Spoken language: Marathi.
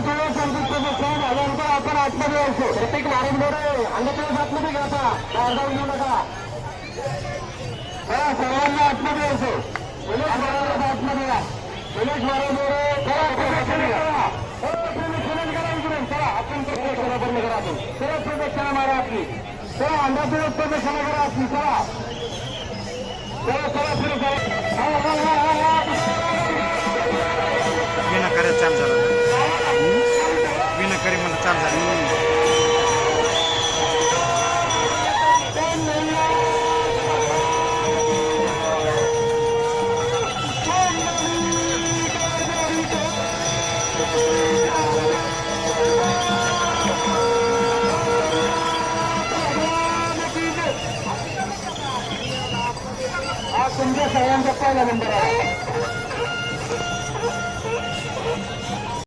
तुला संतुष्ट झाल्यानंतर आपण आतमध्ये यायचो. प्रत्येक वारंवार अंधतेज आतमध्ये घ्या. अर्धा घेऊ नका. सर्वांना आतमध्ये यायचो. आतमध्ये या. पोलीस चला आपण प्रदक्षिणा बंद करा. चला प्रदक्षिणा मारा आपली. चला अंधातून प्रदक्षिणा करा आपली. चला चला चला सुरू करा. विनाकार्य चाल झाला. विनाकार्य मला चाल झाली. तुमच्या सगळ्यांचा पहिला नंबर आहे.